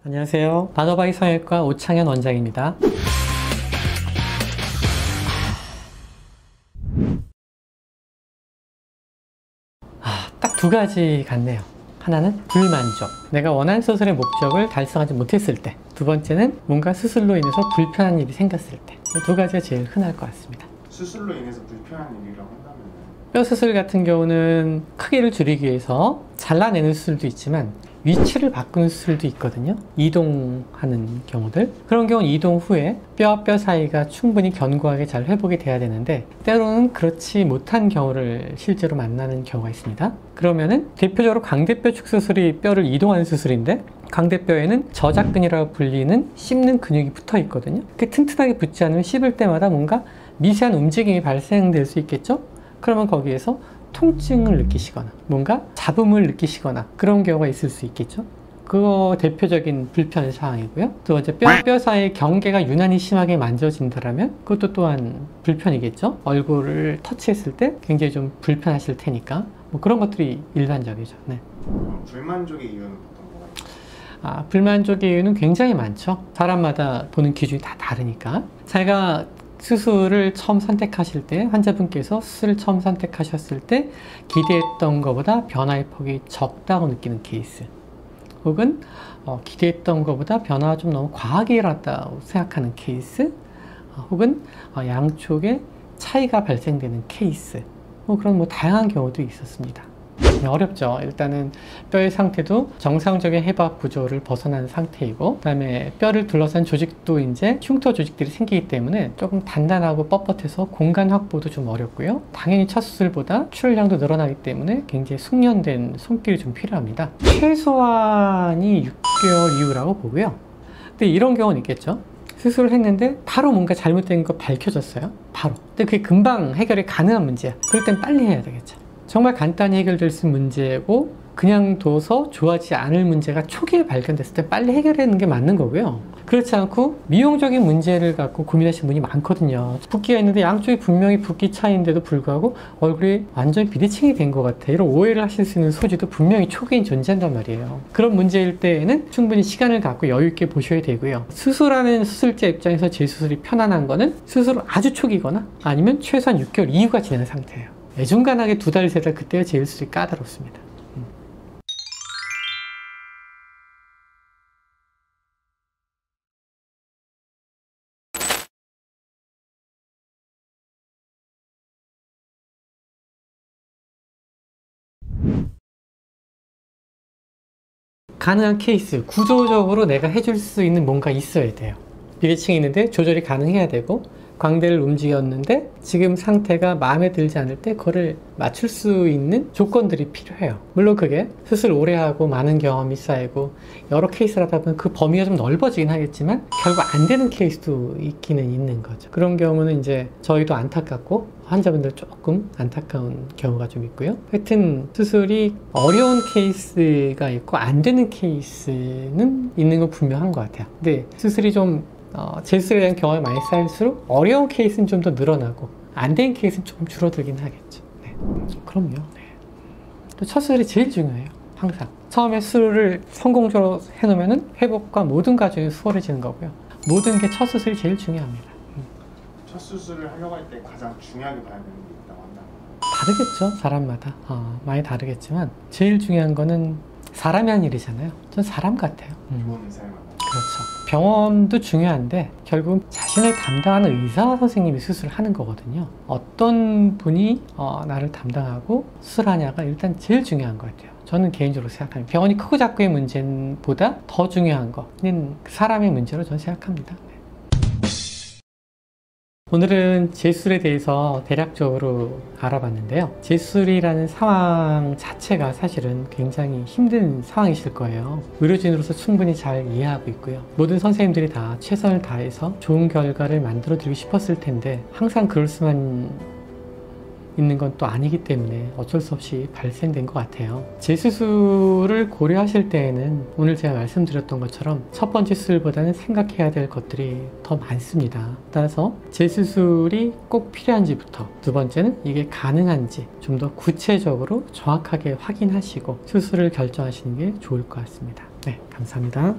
안녕하세요. 바더바이 성형외과 오창현 원장입니다. 딱 두 가지 같네요. 하나는 불만족. 내가 원하는 수술의 목적을 달성하지 못했을 때. 두 번째는 뭔가 수술로 인해서 불편한 일이 생겼을 때. 두 가지가 제일 흔할 것 같습니다. 수술로 인해서 불편한 일이라고 한다면? 뼈 수술 같은 경우는 크기를 줄이기 위해서 잘라내는 수술도 있지만 위치를 바꾸는 수술도 있거든요. 이동하는 경우들. 그런 경우는 이동 후에 뼈와 뼈 사이가 충분히 견고하게 잘 회복이 돼야 되는데 때로는 그렇지 못한 경우를 실제로 만나는 경우가 있습니다. 그러면은 대표적으로 광대뼈 축수술이 뼈를 이동하는 수술인데 광대뼈에는 저작근이라고 불리는 씹는 근육이 붙어 있거든요. 그 튼튼하게 붙지 않으면 씹을 때마다 뭔가 미세한 움직임이 발생될 수 있겠죠? 그러면 거기에서 통증을 느끼시거나 뭔가 잡음을 느끼시거나 그런 경우가 있을 수 있겠죠. 그거 대표적인 불편 사항이고요. 두 번째, 뼈 사이의 경계가 유난히 심하게 만져진다면 그것도 또한 불편이겠죠. 얼굴을 터치했을 때 굉장히 좀 불편하실 테니까 뭐 그런 것들이 일반적이죠. 네. 불만족의 이유는 어떤 거예요? 불만족의 이유는 굉장히 많죠. 사람마다 보는 기준이 다 다르니까. 제가 수술을 처음 선택하실 때, 환자분께서 수술을 처음 선택하셨을 때 기대했던 것보다 변화의 폭이 적다고 느끼는 케이스, 혹은 기대했던 것보다 변화가 좀 너무 과하게 일어났다고 생각하는 케이스, 혹은 양쪽에 차이가 발생되는 케이스, 그런 다양한 경우도 있었습니다. 어렵죠. 일단은 뼈의 상태도 정상적인 해박 구조를 벗어난 상태이고, 그 다음에 뼈를 둘러싼 조직도 이제 흉터 조직들이 생기기 때문에 조금 단단하고 뻣뻣해서 공간 확보도 좀 어렵고요. 당연히 첫 수술보다 출혈량도 늘어나기 때문에 굉장히 숙련된 손길이 좀 필요합니다. 최소한이 6개월 이후라고 보고요. 근데 이런 경우는 있겠죠. 수술을 했는데 바로 뭔가 잘못된 거 밝혀졌어요. 바로. 근데 그게 금방 해결이 가능한 문제야. 그럴 땐 빨리 해야 되겠죠. 정말 간단히 해결될 수 있는 문제고 그냥 둬서 좋아지지 않을 문제가 초기에 발견됐을 때 빨리 해결하는 게 맞는 거고요. 그렇지 않고 미용적인 문제를 갖고 고민하시는 분이 많거든요. 붓기가 있는데 양쪽이 분명히 붓기 차이인데도 불구하고 얼굴이 완전히 비대칭이 된 것 같아. 이런 오해를 하실 수 있는 소지도 분명히 초기엔 존재한단 말이에요. 그런 문제일 때에는 충분히 시간을 갖고 여유 있게 보셔야 되고요. 수술하는 수술자 입장에서 재수술이 편안한 거는 수술 아주 초기거나 아니면 최소한 6개월 이후가 지난 상태예요. 애중간하게 2달, 3달 그때가 제일 수술이 까다롭습니다. 가능한 케이스, 구조적으로 내가 해줄 수 있는 뭔가 있어야 돼요. 비대칭이 있는데 조절이 가능해야 되고, 광대를 움직였는데 지금 상태가 마음에 들지 않을 때 그거를 맞출 수 있는 조건들이 필요해요. 물론 그게 수술 오래 하고 많은 경험이 쌓이고 여러 케이스를 하다 보면 그 범위가 좀 넓어지긴 하겠지만 결국 안 되는 케이스도 있기는 있는 거죠. 그런 경우는 이제 저희도 안타깝고 환자분들 조금 안타까운 경우가 좀 있고요. 하여튼 수술이 어려운 케이스가 있고 안 되는 케이스는 있는 건 분명한 것 같아요. 근데 수술이 좀 재수술에 대한 경험이 많이 쌓일수록 어려운 케이스는 좀 더 늘어나고 안 된 케이스는 조금 줄어들긴 하겠죠. 네. 그럼요. 네. 또 첫 수술이 제일 중요해요. 항상 처음에 수술을 성공적으로 해놓으면 회복과 모든 과정이 수월해지는 거고요. 모든 게 첫 수술이 제일 중요합니다. 첫 수술을 하려고 할 때 가장 중요하게 봐야 되는 게 있다고 한다면? 다르겠죠. 사람마다 많이 다르겠지만 제일 중요한 거는 사람이 한 일이잖아요. 전 사람 같아요. 좋은 의사를 만나. 그렇죠. 병원도 중요한데 결국 자신을 담당하는 의사 선생님이 수술을 하는 거거든요. 어떤 분이 나를 담당하고 수술하냐가 일단 제일 중요한 것 같아요. 저는 개인적으로 생각합니다. 병원이 크고 작고의 문제보다 더 중요한 거는 사람의 문제로 저는 생각합니다. 오늘은 재수술에 대해서 대략적으로 알아봤는데요. 재수술이라는 상황 자체가 사실은 굉장히 힘든 상황이실 거예요. 의료진으로서 충분히 잘 이해하고 있고요. 모든 선생님들이 다 최선을 다해서 좋은 결과를 만들어 드리고 싶었을 텐데 항상 그럴 수만 있는 건 또 아니기 때문에 어쩔 수 없이 발생된 것 같아요. 재수술을 고려하실 때에는 오늘 제가 말씀드렸던 것처럼 첫 번째 수술보다는 생각해야 될 것들이 더 많습니다. 따라서 재수술이 꼭 필요한지부터, 두 번째는 이게 가능한지 좀 더 구체적으로 정확하게 확인하시고 수술을 결정하시는 게 좋을 것 같습니다. 네, 감사합니다.